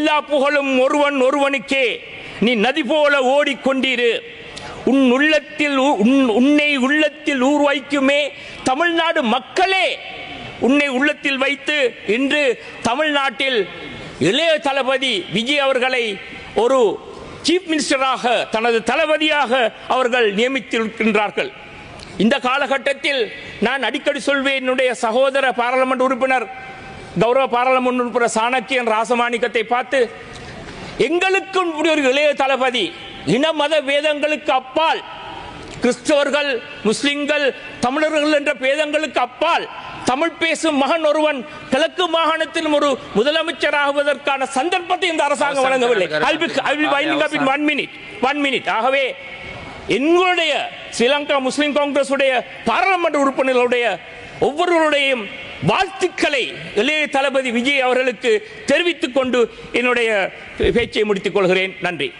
எல்லா புகழும் ஒருவன் ஒருவனுக்கே. நீ நதி போல ஓடிக்கொண்டிரு. உன்னை உள்ளத்தில் ஊர் வைக்குமே தமிழ்நாடு மக்களே. உன்னை உள்ளத்தில் வைத்து இன்று தமிழ்நாட்டில் இளைய தளபதி விஜய் அவர்களை ஒரு சீஃப் மினிஸ்டராக, தனது தளபதியாக அவர்கள் நியமித்திருக்கின்றார்கள். இந்த காலகட்டத்தில் நான் அடிக்கடி சொல்வேன், என்னுடைய சகோதர பாராளுமன்ற உறுப்பினர், கௌரவ பாராளுமன்ற உறுப்பினர் சாணக்கியன் ராசமாணிக்கத்தை பார்த்து, எங்களுக்கும் ஒரு இளைய தளபதி, இன மத வேதங்களுக்கு அப்பால், கிறிஸ்தவர்கள், முஸ்லிம்கள், தமிழர்கள் என்ற பேதங்களுக்கு அப்பால் தமிழ் பேசும் மகன் ஒருவன் கிழக்கு மாகாணத்திலும் ஒரு முதலமைச்சராகுவதற்கான சந்தர்ப்பத்தை இந்த அரசாங்கம் வழங்கவில்லை. ஆகவே எங்களுடைய ஸ்ரீலங்கா முஸ்லிம் காங்கிரஸ் பாராளுமன்ற உறுப்பினர்களுடைய ஒவ்வொருவருடையும் வாழ்த்துக்களை இளைய தளபதி விஜய் அவர்களுக்கு தெரிவித்துக் கொண்டு என்னுடைய பேச்சை முடித்துக் கொள்கிறேன். நன்றி.